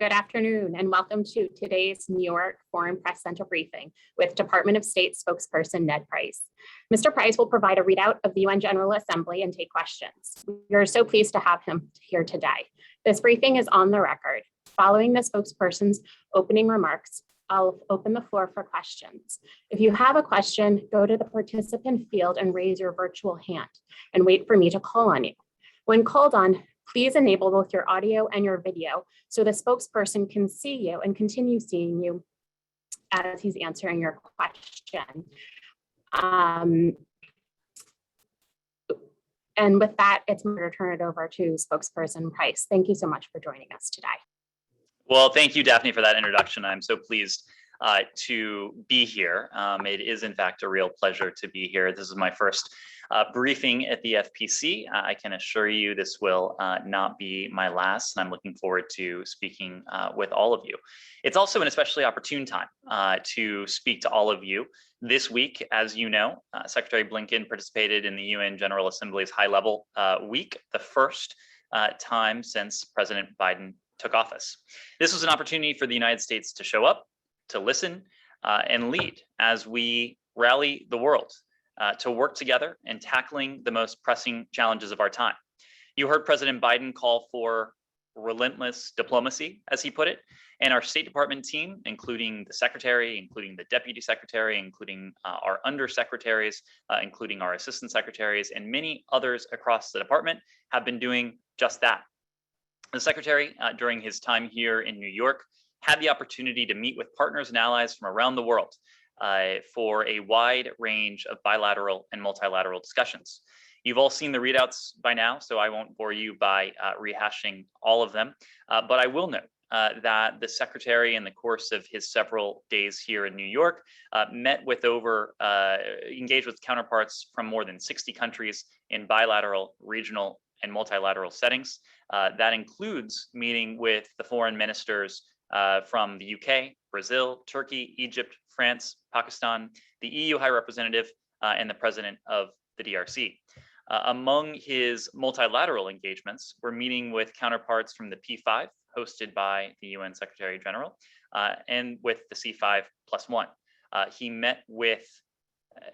Good afternoon and welcome to today's New York Foreign Press Center briefing with Department of State Spokesperson Ned Price. Mr. Price will provide a readout of the UN General Assembly and take questions. We are so pleased to have him here today. This briefing is on the record. Following the spokesperson's opening remarks, I'll open the floor for questions. If you have a question, go to the participant field and raise your virtual hand and wait for me to call on you. When called on, please enable both your audio and your video so the spokesperson can see you and continue seeing you as he's answering your question. And with that, it's my turn to turn it over to Spokesperson Price. Thank you so much for joining us today. Well, thank you, Daphne, for that introduction. I'm so pleased to be here. It is, in fact, a real pleasure to be here. This is my first briefing at the FPC. I can assure you this will not be my last, and I'm looking forward to speaking with all of you. It's also an especially opportune time to speak to all of you. This week, as you know, Secretary Blinken participated in the UN General Assembly's high-level week, the first time since President Biden took office. This was an opportunity for the United States to show up, to listen, and lead as we rally the world to work together in tackling the most pressing challenges of our time. You heard President Biden call for relentless diplomacy, as he put it, and our State Department team, including the Secretary, including the Deputy Secretary, including our undersecretaries, including our assistant secretaries, and many others across the department have been doing just that. The Secretary, during his time here in New York, had the opportunity to meet with partners and allies from around the world for a wide range of bilateral and multilateral discussions. You've all seen the readouts by now, so I won't bore you by rehashing all of them, but I will note that the Secretary, in the course of his several days here in New York, engaged with counterparts from more than 60 countries in bilateral, regional, and multilateral settings. That includes meeting with the foreign ministers from the UK, Brazil, Turkey, Egypt, France, Pakistan, the EU High Representative, and the President of the DRC. Among his multilateral engagements, we're meeting with counterparts from the P5, hosted by the UN Secretary General, and with the C5+1. He met with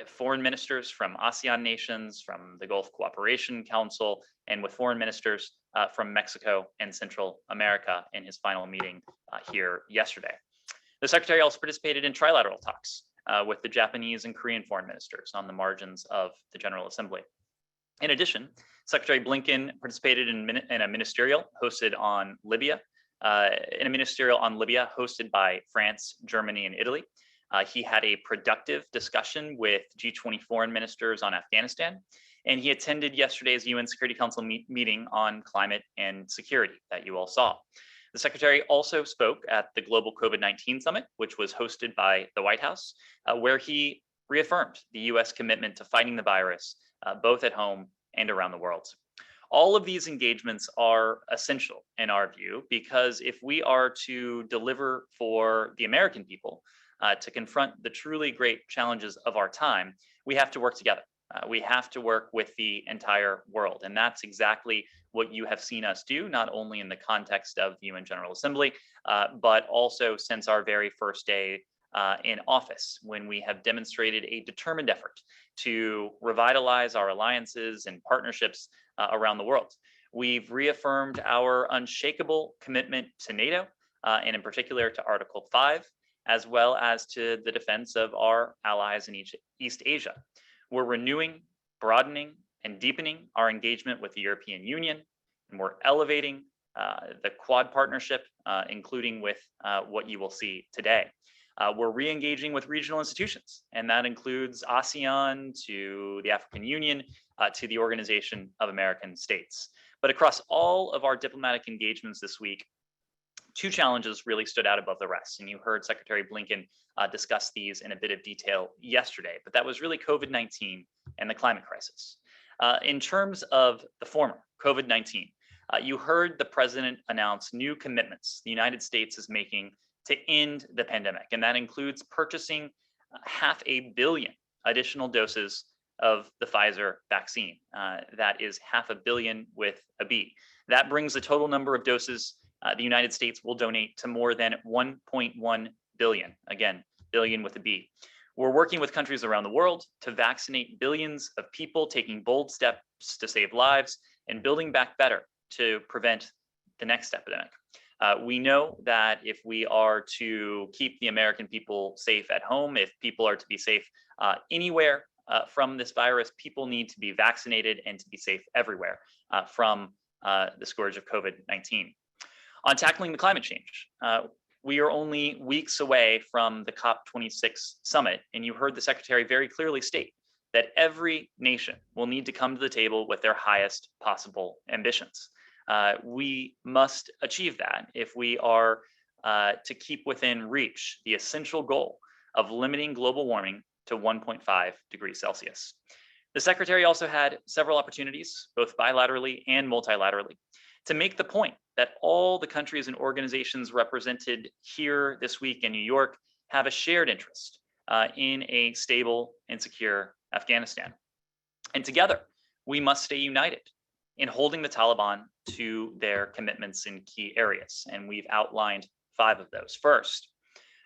foreign ministers from ASEAN nations, from the Gulf Cooperation Council, and with foreign ministers from Mexico and Central America in his final meeting here yesterday. The Secretary also participated in trilateral talks with the Japanese and Korean foreign ministers on the margins of the General Assembly. In addition, Secretary Blinken participated in a ministerial hosted on Libya, hosted by France, Germany, and Italy. He had a productive discussion with G20 foreign ministers on Afghanistan, and he attended yesterday's UN Security Council meeting on climate and security that you all saw. The Secretary also spoke at the Global COVID-19 Summit, which was hosted by the White House, where he reaffirmed the US commitment to fighting the virus, both at home and around the world. All of these engagements are essential in our view, because if we are to deliver for the American people, to confront the truly great challenges of our time, we have to work together. We have to work with the entire world. And that's exactly what you have seen us do, not only in the context of the UN General Assembly, but also since our very first day in office, when we have demonstrated a determined effort to revitalize our alliances and partnerships around the world. We've reaffirmed our unshakable commitment to NATO, and in particular to Article 5, as well as to the defense of our allies in East Asia. We're renewing, broadening, and deepening our engagement with the European Union, and we're elevating the Quad partnership, including with what you will see today. We're re-engaging with regional institutions, and that includes ASEAN to the African Union to the Organization of American States. But across all of our diplomatic engagements this week, two challenges really stood out above the rest, and you heard Secretary Blinken discuss these in a bit of detail yesterday, but that was really COVID-19 and the climate crisis. In terms of the former, COVID-19, you heard the president announce new commitments the United States is making to end the pandemic, and that includes purchasing 500 million additional doses of the Pfizer vaccine. That is 500 million with a B. That brings the total number of doses the United States will donate to more than 1.1 billion. Again, billion with a B. We're working with countries around the world to vaccinate billions of people, taking bold steps to save lives and building back better to prevent the next epidemic. We know that if we are to keep the American people safe at home, if people are to be safe anywhere from this virus, people need to be vaccinated and to be safe everywhere from the scourge of COVID-19. On tackling the climate change, we are only weeks away from the COP26 summit, and you heard the Secretary very clearly state that every nation will need to come to the table with their highest possible ambitions. We must achieve that if we are to keep within reach the essential goal of limiting global warming to 1.5 degrees Celsius. The Secretary also had several opportunities, both bilaterally and multilaterally, to make the point that all the countries and organizations represented here this week in New York have a shared interest in a stable and secure Afghanistan. And together, we must stay united in holding the Taliban to their commitments in key areas. And we've outlined 5 of those. First,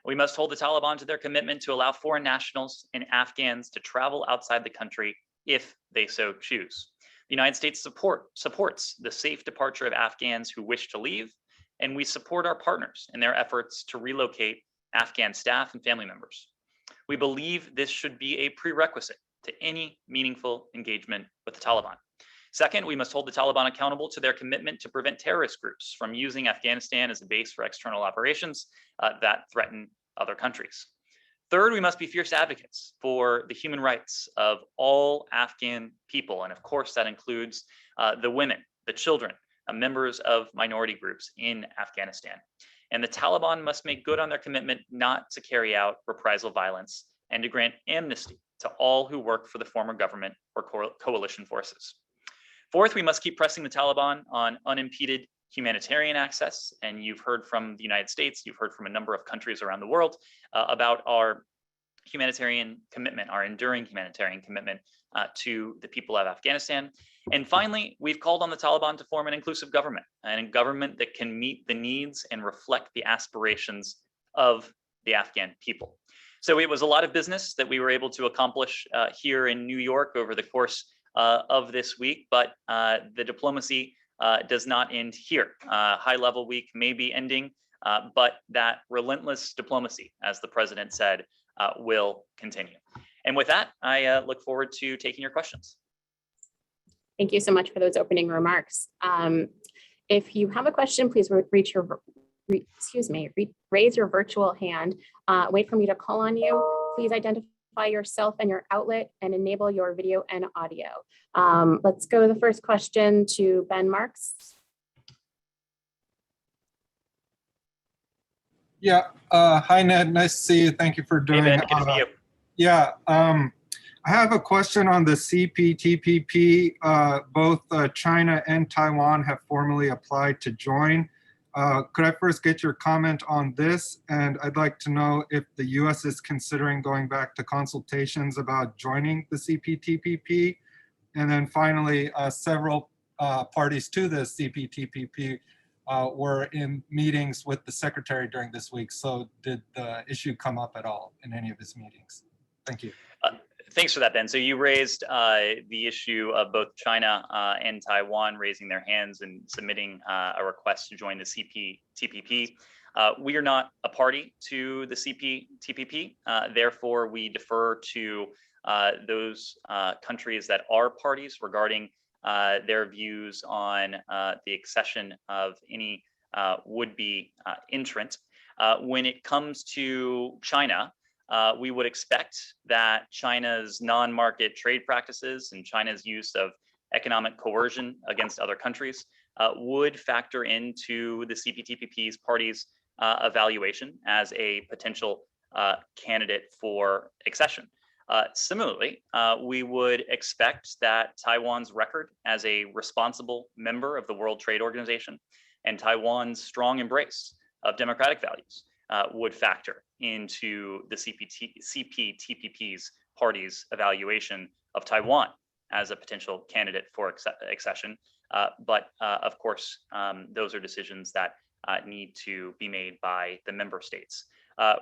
we must hold the Taliban to their commitment to allow foreign nationals and Afghans to travel outside the country if they so choose. The United States supports the safe departure of Afghans who wish to leave, and we support our partners in their efforts to relocate Afghan staff and family members. We believe this should be a prerequisite to any meaningful engagement with the Taliban. Second, we must hold the Taliban accountable to their commitment to prevent terrorist groups from using Afghanistan as a base for external operations that threaten other countries. Third, we must be fierce advocates for the human rights of all Afghan people. And of course, that includes the women, the children, members of minority groups in Afghanistan. And the Taliban must make good on their commitment not to carry out reprisal violence and to grant amnesty to all who work for the former government or coalition forces. Fourth, we must keep pressing the Taliban on unimpeded humanitarian access. And you've heard from the United States, you've heard from a number of countries around the world about our humanitarian commitment, our enduring humanitarian commitment to the people of Afghanistan. And finally, we've called on the Taliban to form an inclusive government, and a government that can meet the needs and reflect the aspirations of the Afghan people. So it was a lot of business that we were able to accomplish here in New York over the course of this week, but the diplomacy does not end here. High level week may be ending, but that relentless diplomacy, as the president said, will continue. And with that, I look forward to taking your questions. Thank you so much for those opening remarks. If you have a question, please raise your virtual hand. Wait for me to call on you. Please identify yourself and your outlet and enable your video and audio. Let's go to the first question to Ben Marks. Yeah, hi Ned, nice to see you. Thank you for doing Hey Ben, good to see you. Yeah, I have a question on the CPTPP. Both China and Taiwan have formally applied to join. Could I first get your comment on this? And I'd like to know if the US is considering going back to consultations about joining the CPTPP. And then finally, several parties to the CPTPP were in meetings with the secretary during this week. So did the issue come up at all in any of his meetings? Thank you. Thanks for that, Ben. So you raised the issue of both China and Taiwan raising their hands and submitting a request to join the CPTPP. We are not a party to the CPTPP. Therefore, we defer to those countries that are parties regarding their views on the accession of any would-be entrant. When it comes to China, we would expect that China's non-market trade practices and China's use of economic coercion against other countries would factor into the CPTPP's parties' evaluation as a potential candidate for accession. Similarly, we would expect that Taiwan's record as a responsible member of the World Trade Organization and Taiwan's strong embrace of democratic values would factor into the CPTPP's party's evaluation of Taiwan as a potential candidate for accession. But of course, those are decisions that need to be made by the member states.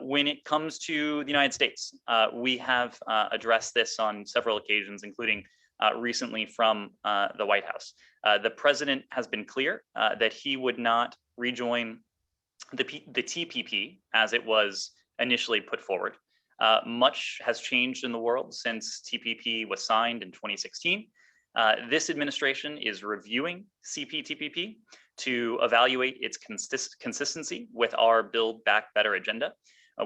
When it comes to the United States, we have addressed this on several occasions, including recently from the White House. The president has been clear that he would not rejoin the TPP as it was initially put forward. Much has changed in the world since TPP was signed in 2016. This administration is reviewing CPTPP to evaluate its consistency with our Build Back Better agenda.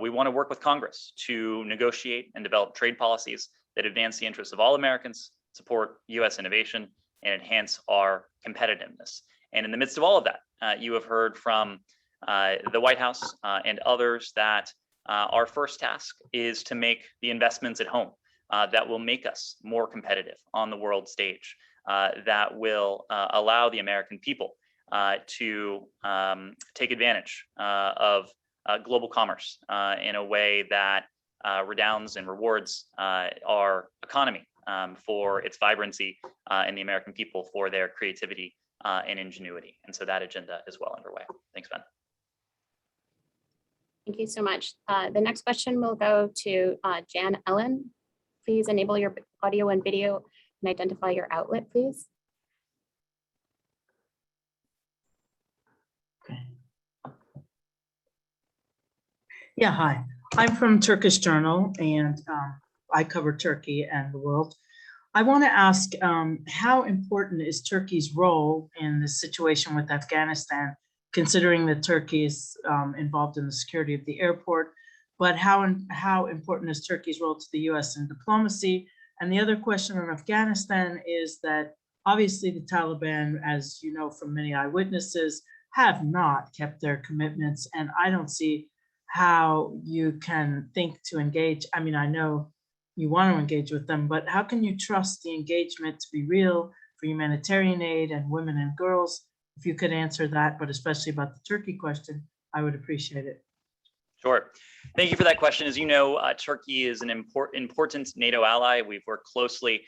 We want to work with Congress to negotiate and develop trade policies that advance the interests of all Americans, support US innovation, and enhance our competitiveness. And in the midst of all of that, you have heard from the White House and others that our first task is to make the investments at home that will make us more competitive on the world stage, that will allow the American people to take advantage of global commerce in a way that redounds and rewards our economy for its vibrancy and the American people for their creativity and ingenuity. And so that agenda is well underway. Thanks, Ben. Thank you so much. The next question will go to Jan Ellen. Please enable your audio and video and identify your outlet, please. Yeah, hi. I'm from Turkish Journal, and I cover Turkey and the world. I want to ask, how important is Turkey's role in the situation with Afghanistan, considering that Turkey is involved in the security of the airport, but how important is Turkey's role to the US in diplomacy? And the other question on Afghanistan is that obviously the Taliban, as you know from many eyewitnesses, have not kept their commitments, and I don't see how you can think to engage. I mean, I know you want to engage with them, but how can you trust the engagement to be real for humanitarian aid and women and girls? If you could answer that, but especially about the Turkey question, I would appreciate it. Sure. Thank you for that question. As you know, Turkey is an important NATO ally. We've worked closely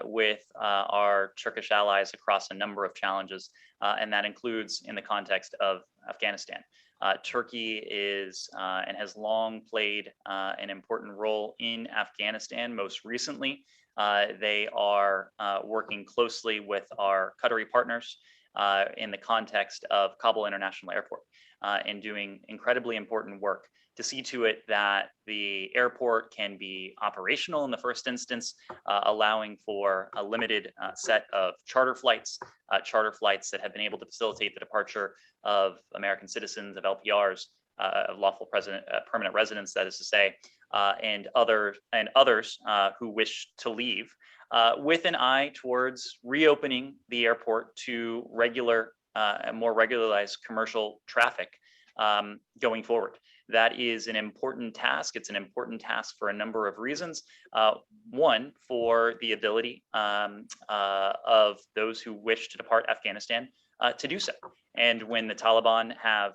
with our Turkish allies across a number of challenges, and that includes in the context of Afghanistan. Turkey is and has long played an important role in Afghanistan. Most recently, they are working closely with our Qatari partners in the context of Kabul International Airport and doing incredibly important work to see to it that the airport can be operational in the first instance, allowing for a limited set of charter flights that have been able to facilitate the departure of American citizens, of LPRs, of lawful permanent residents, that is to say, and others who wish to leave, with an eye towards reopening the airport to more regularized commercial traffic going forward. That is an important task. It's an important task for a number of reasons. One, for the ability of those who wish to depart Afghanistan to do so. And when the Taliban have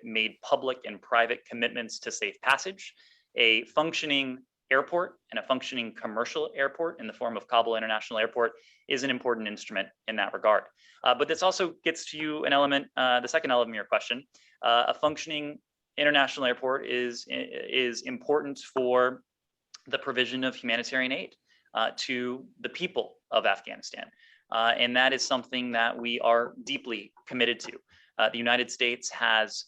made public and private commitments to safe passage, a functioning airport and a functioning commercial airport in the form of Kabul International Airport is an important instrument in that regard. But this also gets to you an element, the second element of your question. A functioning international airport is important for the provision of humanitarian aid to the people of Afghanistan. And that is something that we are deeply committed to. The United States has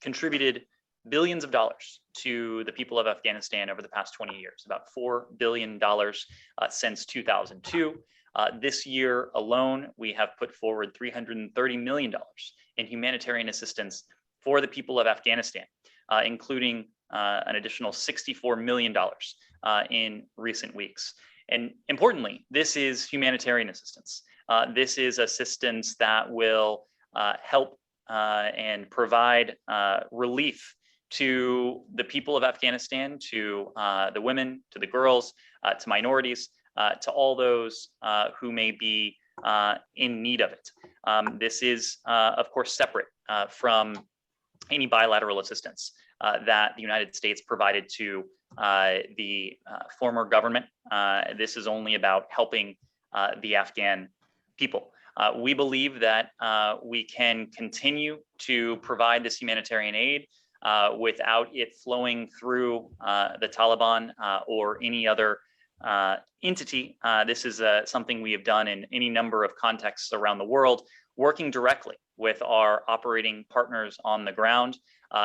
contributed billions of dollars to the people of Afghanistan over the past 20 years, about $4 billion since 2002. This year alone, we have put forward $330 million in humanitarian assistance for the people of Afghanistan, including an additional $64 million in recent weeks. And importantly, this is humanitarian assistance. This is assistance that will help and provide relief to the people of Afghanistan, to the women, to the girls, to minorities, to all those who may be in need of it. This is, of course, separate from any bilateral assistance that the United States provided to the former government. This is only about helping the Afghan people. We believe that we can continue to provide this humanitarian aid without it flowing through the Taliban or any other entity. This is something we have done in any number of contexts around the world, working directly with our operating partners on the ground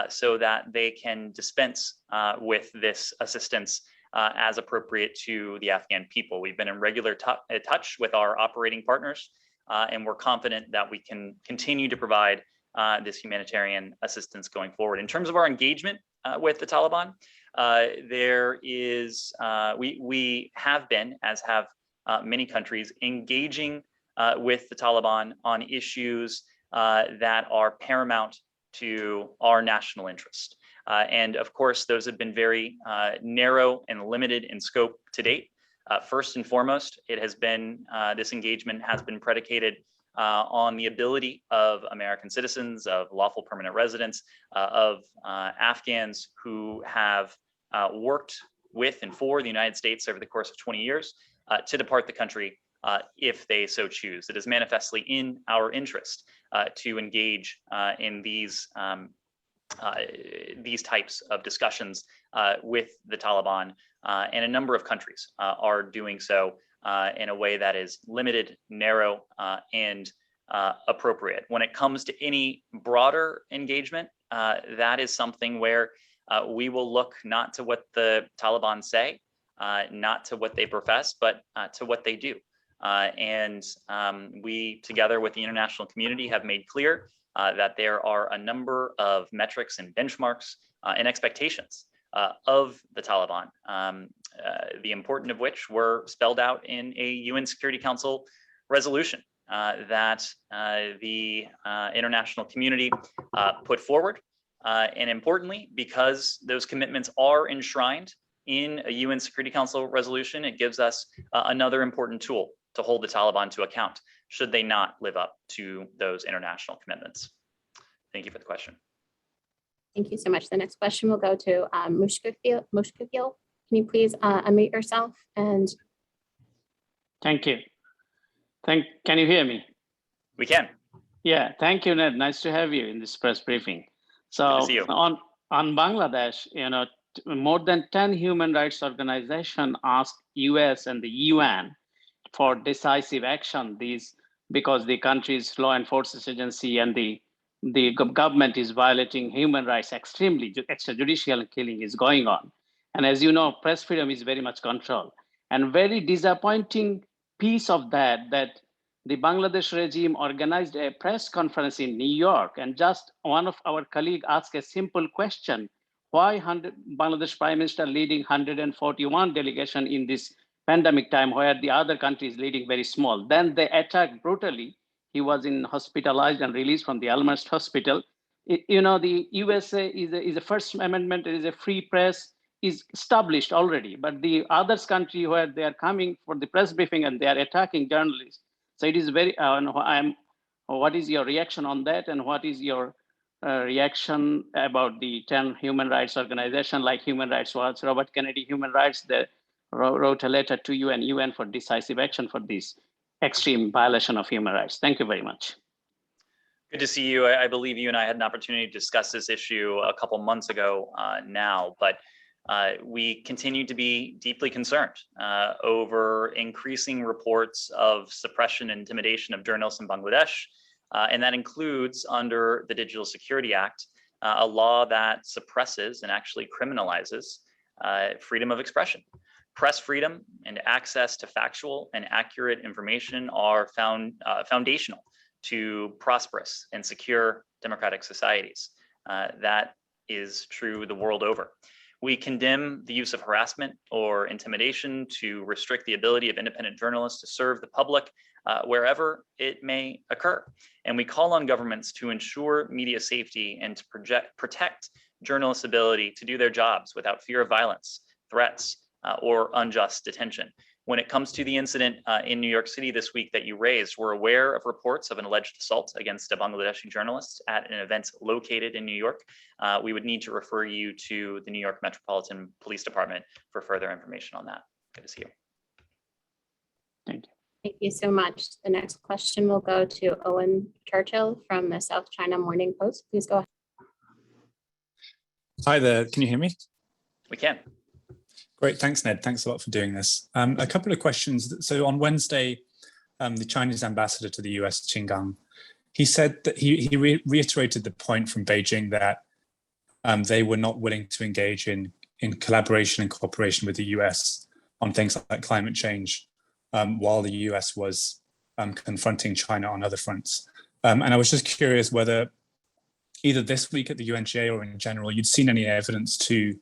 so that they can dispense with this assistance as appropriate to the Afghan people. We've been in regular touch with our operating partners, and we're confident that we can continue to provide this humanitarian assistance going forward. In terms of our engagement with the Taliban, we have been, as have many countries, engaging with the Taliban on issues that are paramount to our national interest. And of course, those have been very narrow and limited in scope to date. First and foremost, it has been, this engagement has been predicated on the ability of American citizens, of lawful permanent residents, of Afghans who have worked with and for the United States over the course of 20 years to depart the country if they so choose. It is manifestly in our interest to engage in these types of discussions with the Taliban, and a number of countries are doing so in a way that is limited, narrow, and appropriate. When it comes to any broader engagement, that is something where we will look not to what the Taliban say, not to what they profess, but to what they do. And we, together with the international community, have made clear that there are a number of metrics and benchmarks and expectations of the Taliban, the important of which were spelled out in a UN Security Council resolution that the international community put forward. And importantly, because those commitments are enshrined in a UN Security Council resolution, it gives us another important tool to hold the Taliban to account should they not live up to those international commitments. Thank you for the question. Thank you so much. The next question will go to Mushkufil. Can you please unmute yourself? And thank you. Can you hear me? We can. Yeah, thank you, Ned. Nice to have you in this press briefing. So Good to see you. on Bangladesh, more than 10 human rights organizations asked US and the UN for decisive action because the country's law enforcement agency and the government is violating human rights extremely. Extrajudicial killing is going on. And as you know, press freedom is very much controlled. And very disappointing piece of that the Bangladesh regime organized a press conference in New York, and just one of our colleagues asked a simple question: why Bangladesh Prime Minister leading 141 delegation in this pandemic time, where the other country is leading very small? Then they attacked brutally. He was hospitalized and released from the Almast hospital. The USA is a First Amendment, it is a free press, is established already, but the other country where they are coming for the press briefing and they are attacking journalists. So it is very, what is your reaction on that? And what is your reaction about the 10 human rights organizations like Human Rights Watch, Robert Kennedy Human Rights, that wrote a letter to UN for decisive action for this extreme violation of human rights? Thank you very much. Good to see you. I believe you and I had an opportunity to discuss this issue a couple months ago now, but we continue to be deeply concerned over increasing reports of suppression and intimidation of journalists in Bangladesh. And that includes, under the Digital Security Act, a law that suppresses and actually criminalizes freedom of expression. Press freedom and access to factual and accurate information are foundational to prosperous and secure democratic societies. That is true the world over. We condemn the use of harassment or intimidation to restrict the ability of independent journalists to serve the public wherever it may occur. And we call on governments to ensure media safety and to protect journalists' ability to do their jobs without fear of violence, threats, or unjust detention. When it comes to the incident in New York City this week that you raised, we're aware of reports of an alleged assault against a Bangladeshi journalist at an event located in New York. We would need to refer you to the New York Metropolitan Police Department for further information on that. Good to see you. Thank you. Thank you so much. The next question will go to Owen Churchill from the South China Morning Post. Please go ahead. Hi there, can you hear me? We can. Great, thanks Ned, thanks a lot for doing this. A couple of questions. So on Wednesday, the Chinese ambassador to the US, Qin Gang, he said that he reiterated the point from Beijing that they were not willing to engage in collaboration and cooperation with the US on things like climate change, while the US was confronting China on other fronts. And I was just curious whether either this week at the UNGA or in general, you'd seen any evidence to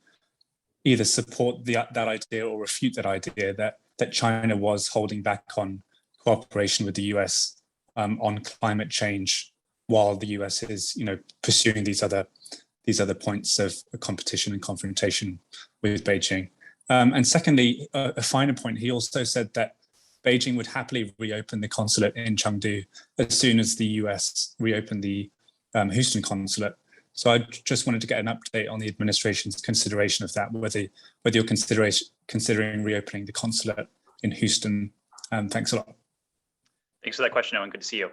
either support that idea or refute that idea that China was holding back on cooperation with the US on climate change, while the US is, pursuing these other points of competition and confrontation with Beijing. And secondly, a finer point, he also said that Beijing would happily reopen the consulate in Chengdu as soon as the US reopened the Houston consulate. So I just wanted to get an update on the administration's consideration of that, whether you're considering reopening the consulate in Houston. Thanks a lot. Thanks for that question, Owen. Good to see you.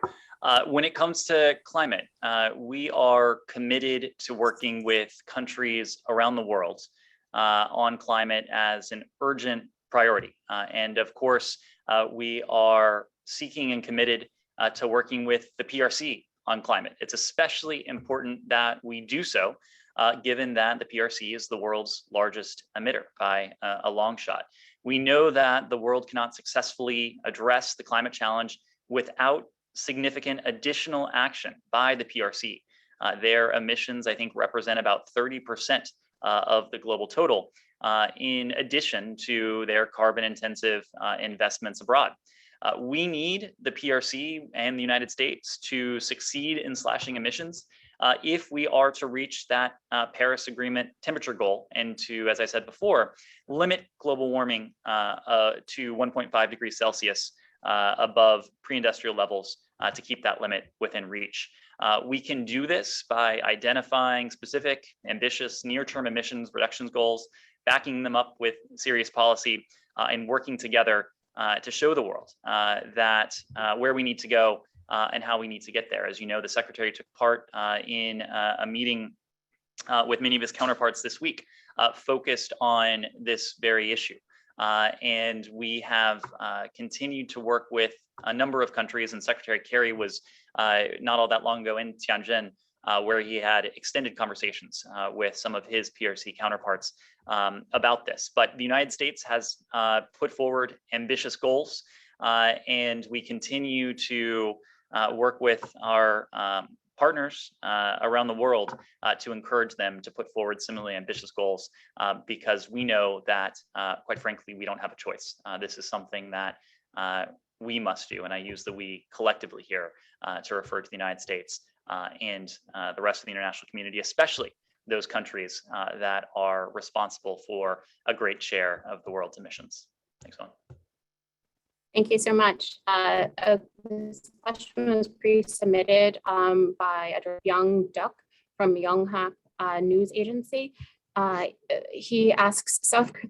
When it comes to climate, we are committed to working with countries around the world on climate as an urgent priority. And of course, we are seeking and committed to working with the PRC on climate. It's especially important that we do so, given that the PRC is the world's largest emitter by a long shot. We know that the world cannot successfully address the climate challenge without significant additional action by the PRC. Their emissions, I think, represent about 30% of the global total, in addition to their carbon-intensive investments abroad. We need the PRC and the United States to succeed in slashing emissions if we are to reach that Paris Agreement temperature goal and to, as I said before, limit global warming to 1.5 degrees Celsius above pre-industrial levels to keep that limit within reach. We can do this by identifying specific, ambitious, near-term emissions reductions goals, backing them up with serious policy, and working together to show the world that where we need to go and how we need to get there. As you know, the Secretary took part in a meeting with many of his counterparts this week, focused on this very issue. And we have continued to work with a number of countries, and Secretary Kerry was not all that long ago in Tianjin, where he had extended conversations with some of his PRC counterparts about this. But the United States has put forward ambitious goals, and we continue to work with our partners around the world to encourage them to put forward similarly ambitious goals, because we know that, quite frankly, we don't have a choice. This is something that we must do, and I use the we collectively here to refer to the United States and the rest of the international community, especially those countries that are responsible for a great share of the world's emissions. Thanks, Owen. Thank you so much. This question was pre-submitted by Young Duck from Yonhap News Agency. He asks,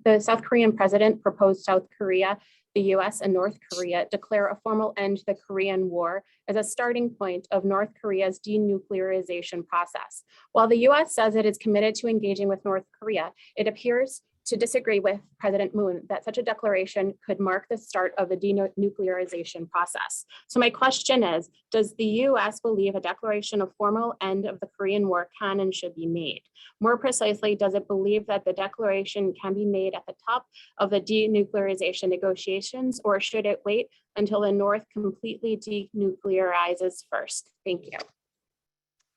the South Korean president proposed South Korea, the US, and North Korea declare a formal end to the Korean War as a starting point of North Korea's denuclearization process. While the US says it is committed to engaging with North Korea, it appears to disagree with President Moon that such a declaration could mark the start of the denuclearization process. So my question is, does the US believe a declaration of formal end of the Korean War can and should be made? More precisely, does it believe that the declaration can be made at the top of the denuclearization negotiations, or should it wait until the North completely denuclearizes first? Thank you.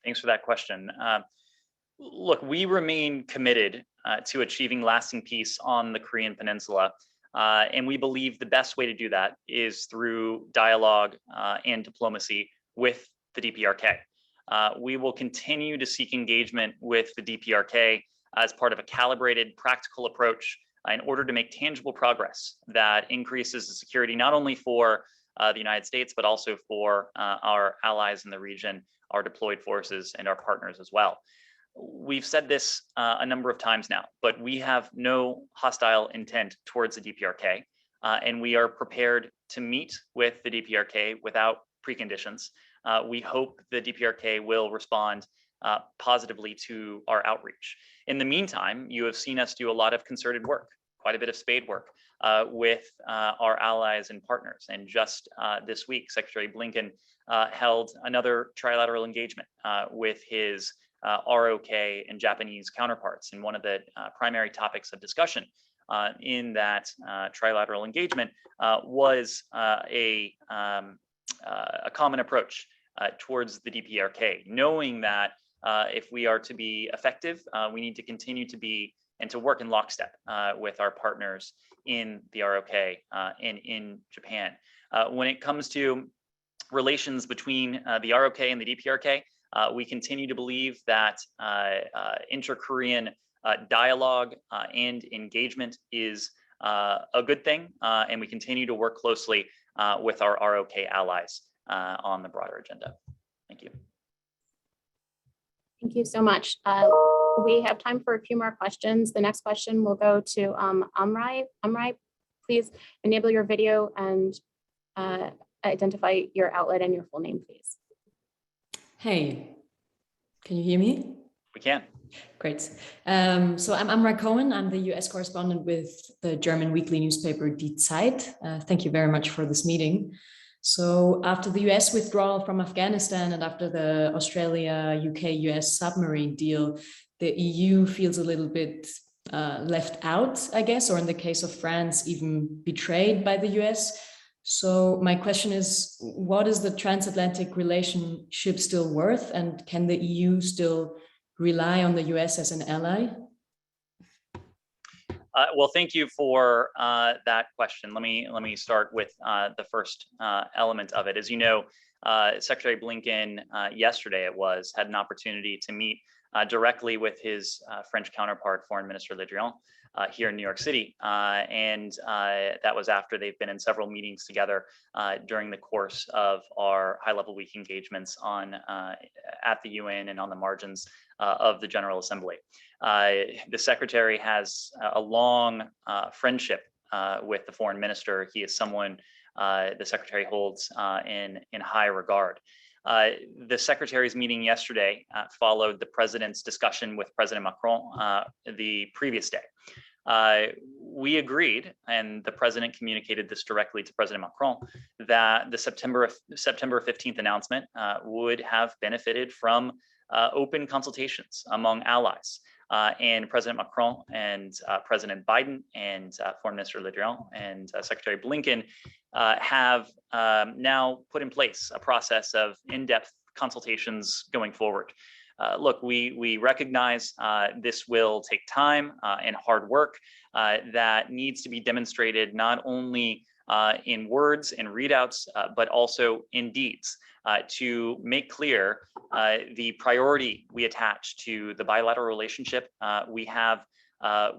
Thanks for that question. Look, we remain committed to achieving lasting peace on the Korean Peninsula. And we believe the best way to do that is through dialogue and diplomacy with the DPRK. We will continue to seek engagement with the DPRK as part of a calibrated, practical approach in order to make tangible progress that increases the security not only for the United States, but also for our allies in the region, our deployed forces, and our partners as well. We've said this a number of times now, but we have no hostile intent towards the DPRK, and we are prepared to meet with the DPRK without preconditions. We hope the DPRK will respond positively to our outreach. In the meantime, you have seen us do a lot of concerted work, quite a bit of spade work with our allies and partners. And just this week, Secretary Blinken held another trilateral engagement with his ROK and Japanese counterparts. And one of the primary topics of discussion in that trilateral engagement was a common approach towards the DPRK, knowing that if we are to be effective, we need to continue to be and to work in lockstep with our partners in the ROK and in Japan. When it comes to relations between the ROK and the DPRK, we continue to believe that inter-Korean dialogue and engagement is a good thing, and we continue to work closely with our ROK allies on the broader agenda. Thank you. Thank you so much. We have time for a few more questions. The next question will go to Amrai. Amrai, please enable your video and identify your outlet and your full name, please. Hey, can you hear me? We can. Great. So I'm Amra Cohen. I'm the US correspondent with the German weekly newspaper Die Zeit. Thank you very much for this meeting. So after the US withdrawal from Afghanistan and after the Australia, UK, US submarine deal, the EU feels a little bit left out, I guess, or in the case of France, even betrayed by the US. So my question is, what is the transatlantic relationship still worth, and can the EU still rely on the US as an ally? Well, thank you for that question. Let me start with the first element of it. As you know, Secretary Blinken yesterday had an opportunity to meet directly with his French counterpart, Foreign Minister Le Drian, here in New York City. And that was after they've been in several meetings together during the course of our high-level week engagements at the UN and on the margins of the General Assembly. The Secretary has a long friendship with the Foreign Minister. He is someone the Secretary holds in high regard. The Secretary's meeting yesterday followed the President's discussion with President Macron the previous day. We agreed, and the President communicated this directly to President Macron, that the September 15th announcement would have benefited from open consultations among allies. And President Macron and President Biden and Foreign Minister Le Drian and Secretary Blinken have now put in place a process of in-depth consultations going forward. Look, we recognize this will take time and hard work that needs to be demonstrated not only in words and readouts, but also in deeds to make clear the priority we attach to the bilateral relationship we have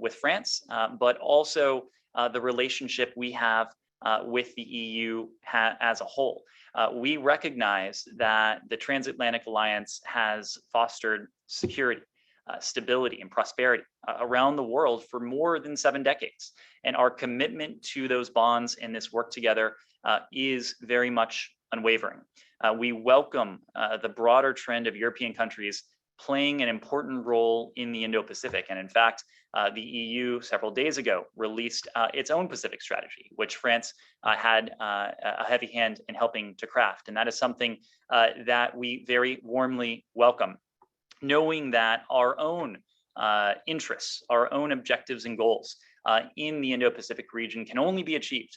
with France, but also the relationship we have with the EU as a whole. We recognize that the transatlantic alliance has fostered security, stability, and prosperity around the world for more than 7 decades. And our commitment to those bonds and this work together is very much unwavering. We welcome the broader trend of European countries playing an important role in the Indo-Pacific. And in fact, the EU several days ago released its own Pacific strategy, which France had a heavy hand in helping to craft. And that is something that we very warmly welcome, knowing that our own interests, our own objectives and goals in the Indo-Pacific region can only be achieved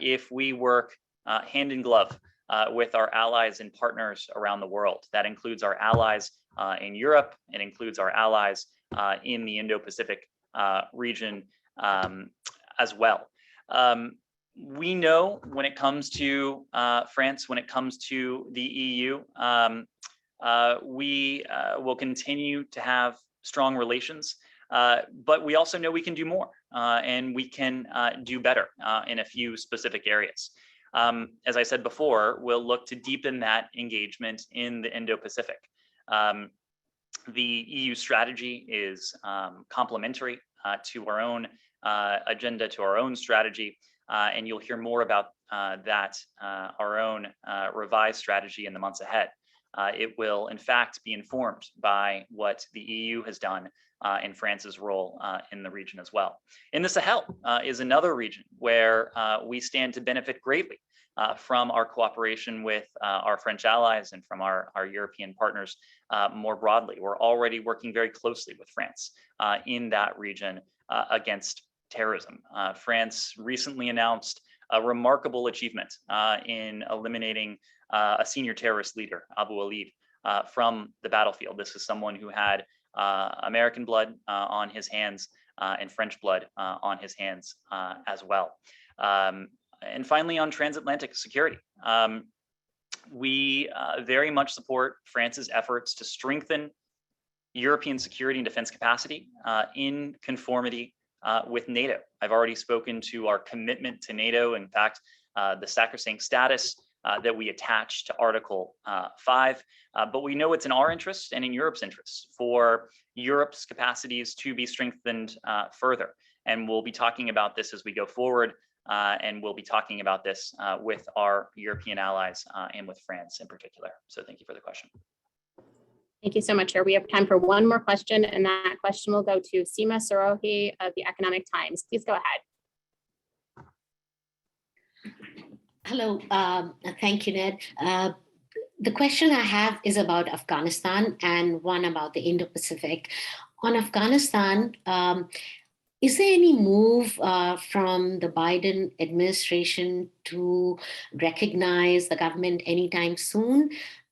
if we work hand in glove with our allies and partners around the world. That includes our allies in Europe. It includes our allies in the Indo-Pacific region as well. We know when it comes to France, when it comes to the EU, we will continue to have strong relations, but we also know we can do more and we can do better in a few specific areas. As I said before, we'll look to deepen that engagement in the Indo-Pacific. The EU strategy is complementary to our own agenda, to our own strategy, and you'll hear more about our own revised strategy in the months ahead. It will, in fact, be informed by what the EU has done in France's role in the region as well. In the Sahel is another region where we stand to benefit greatly from our cooperation with our French allies and from our European partners more broadly. We're already working very closely with France in that region against terrorism. France recently announced a remarkable achievement in eliminating a senior terrorist leader, Abu Walid, from the battlefield. This is someone who had American blood on his hands and French blood on his hands as well. And finally, on transatlantic security, we very much support France's efforts to strengthen European security and defense capacity in conformity with NATO. I've already spoken to our commitment to NATO. In fact, the sacrosanct status that we attach to Article 5, but we know it's in our interest and in Europe's interest for Europe's capacities to be strengthened further. And we'll be talking about this as we go forward, and we'll be talking about this with our European allies and with France in particular. So thank you for the question. Thank you so much, Chair. We have time for one more question, and that question will go to Seema Sorohi of the Economic Times. Please go ahead. Hello, thank you, Ned. The question I have is about Afghanistan and one about the Indo-Pacific. On Afghanistan, is there any move from the Biden administration to recognize the government anytime soon?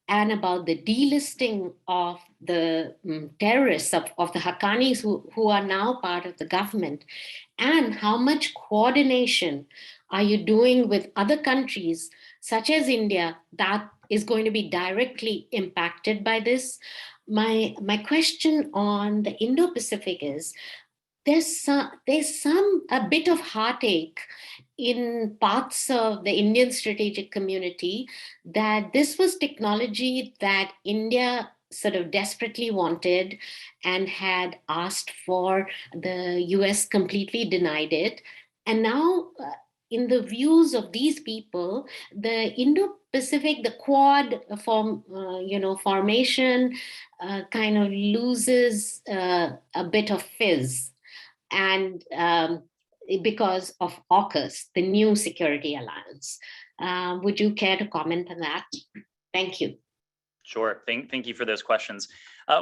And about the delisting of the terrorists, of the Haqqanis who are now part of the government? And how much coordination are you doing with other countries, such as India, that is going to be directly impacted by this? My question on the Indo-Pacific is, there's a bit of heartache in parts of the Indian strategic community that this was technology that India sort of desperately wanted and had asked for. The US completely denied it. And now, in the views of these people, the Indo-Pacific, the Quad formation kind of loses a bit of fizz. And because of AUKUS, the new security alliance. Would you care to comment on that? Thank you. Sure, thank you for those questions.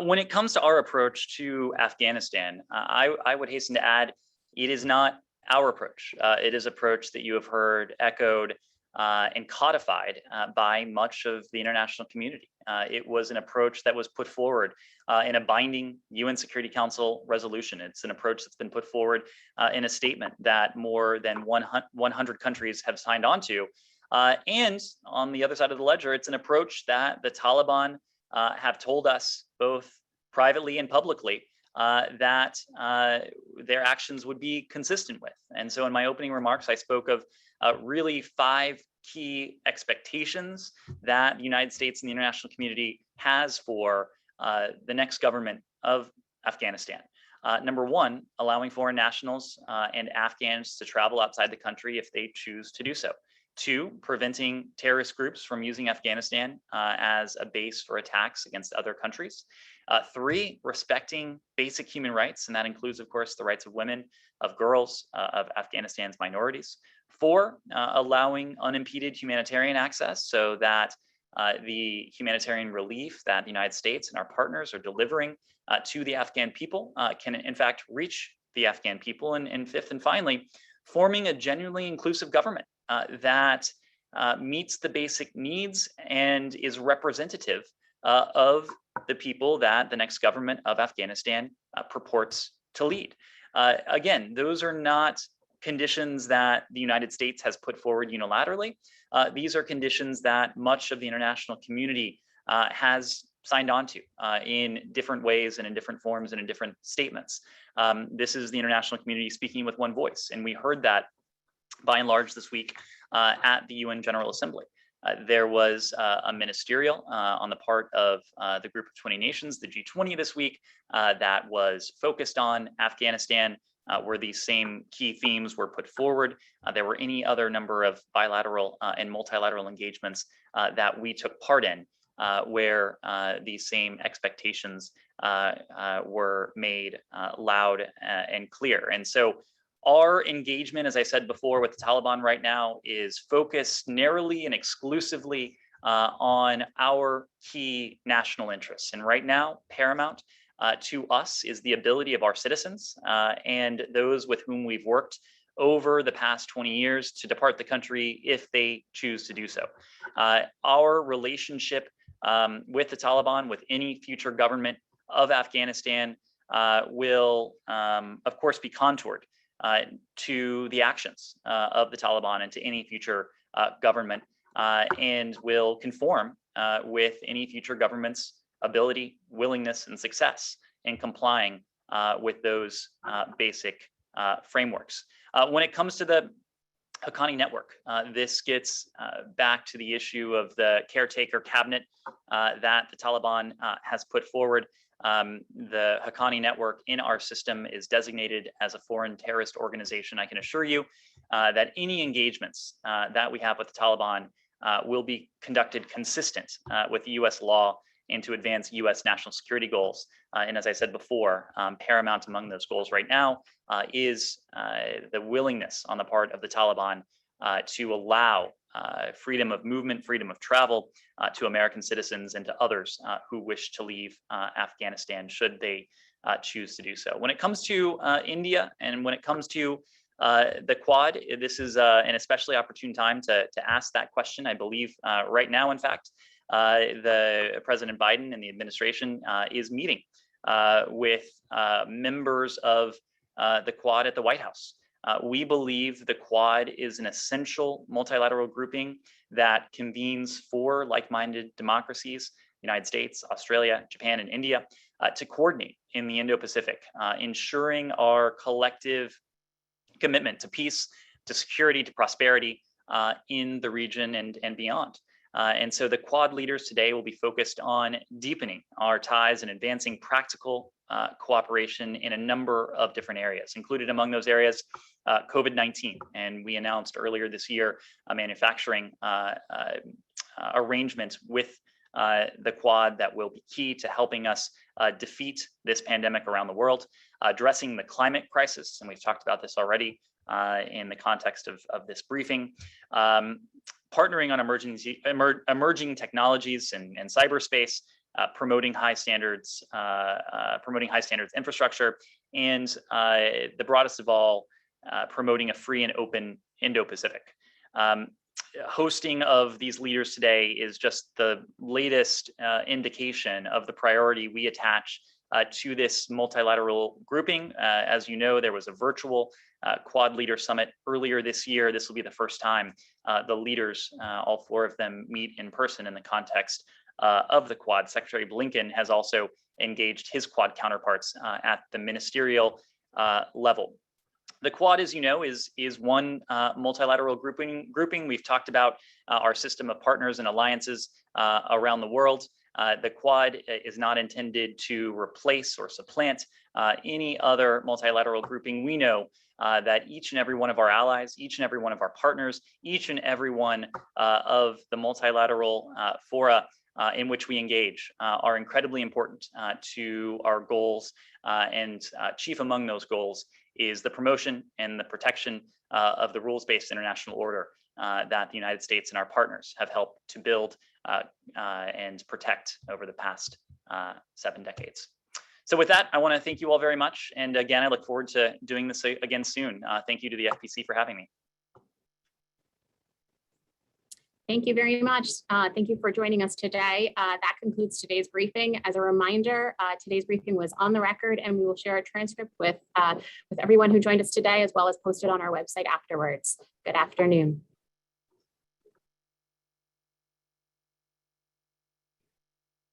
When it comes to our approach to Afghanistan, I would hasten to add, it is not our approach. It is an approach that you have heard echoed and codified by much of the international community. It was an approach that was put forward in a binding UN Security Council resolution. It's an approach that's been put forward in a statement that more than 100 countries have signed on to. And on the other side of the ledger, it's an approach that the Taliban have told us both privately and publicly that their actions would be consistent with. And so in my opening remarks, I spoke of really 5 key expectations that the United States and the international community has for the next government of Afghanistan. Number 1, allowing foreign nationals and Afghans to travel outside the country if they choose to do so. 2, preventing terrorist groups from using Afghanistan as a base for attacks against other countries. 3, respecting basic human rights, and that includes, of course, the rights of women, of girls, of Afghanistan's minorities. 4, allowing unimpeded humanitarian access so that the humanitarian relief that the United States and our partners are delivering to the Afghan people can, in fact, reach the Afghan people. And 5th and finally, forming a genuinely inclusive government that meets the basic needs and is representative of the people that the next government of Afghanistan purports to lead. Again, those are not conditions that the United States has put forward unilaterally. These are conditions that much of the international community has signed on to in different ways and in different forms and in different statements. This is the international community speaking with one voice, and we heard that by and large this week at the UN General Assembly. There was a ministerial on the part of the group of 20 nations, the G20 this week, that was focused on Afghanistan. where these same key themes were put forward. There were any other number of bilateral and multilateral engagements that we took part in where these same expectations were made loud and clear. And so our engagement, as I said before, with the Taliban right now is focused narrowly and exclusively on our key national interests. And right now, paramount to us is the ability of our citizens and those with whom we've worked over the past 20 years to depart the country if they choose to do so. Our relationship with the Taliban, with any future government of Afghanistan, will, of course, be contoured to the actions of the Taliban and to any future government, and will conform with any future government's ability, willingness, and success in complying with those basic frameworks. When it comes to the Haqqani network, this gets back to the issue of the caretaker cabinet that the Taliban has put forward. The Haqqani network in our system is designated as a foreign terrorist organization. I can assure you that any engagements that we have with the Taliban will be conducted consistent with the US law and to advance US national security goals. And as I said before, paramount among those goals right now is the willingness on the part of the Taliban to allow freedom of movement, freedom of travel to American citizens and to others who wish to leave Afghanistan should they choose to do so. When it comes to India and when it comes to the Quad, this is an especially opportune time to ask that question. I believe right now, in fact, the President Biden and the administration is meeting with members of the Quad at the White House. We believe the Quad is an essential multilateral grouping that convenes four like-minded democracies, the United States, Australia, Japan, and India, to coordinate in the Indo-Pacific, ensuring our collective commitment to peace, to security, to prosperity in the region and beyond. And so the Quad leaders today will be focused on deepening our ties and advancing practical cooperation in a number of different areas. Included among those areas, COVID-19. And we announced earlier this year a manufacturing arrangement with the Quad that will be key to helping us defeat this pandemic around the world, addressing the climate crisis. And we've talked about this already in the context of this briefing. Partnering on emerging technologies and cyberspace, promoting high standards infrastructure, and the broadest of all, promoting a free and open Indo-Pacific. Hosting of these leaders today is just the latest indication of the priority we attach to this multilateral grouping. As you know, there was a virtual Quad Leader Summit earlier this year. This will be the first time the leaders, all four of them, meet in person in the context of the Quad. Secretary Blinken has also engaged his Quad counterparts at the ministerial level. The Quad, as you know, is one multilateral grouping. We've talked about our system of partners and alliances around the world. The Quad is not intended to replace or supplant any other multilateral grouping. We know that each and every one of our allies, each and every one of our partners, each and every one of the multilateral fora in which we engage are incredibly important to our goals. And chief among those goals is the promotion and the protection of the rules-based international order that the United States and our partners have helped to build and protect over the past 7 decades. So with that, I want to thank you all very much. And again, I look forward to doing this again soon. Thank you to the FPC for having me. Thank you very much. Thank you for joining us today. That concludes today's briefing. As a reminder, today's briefing was on the record, and we will share a transcript with everyone who joined us today, as well as posted on our website afterwards. Good afternoon.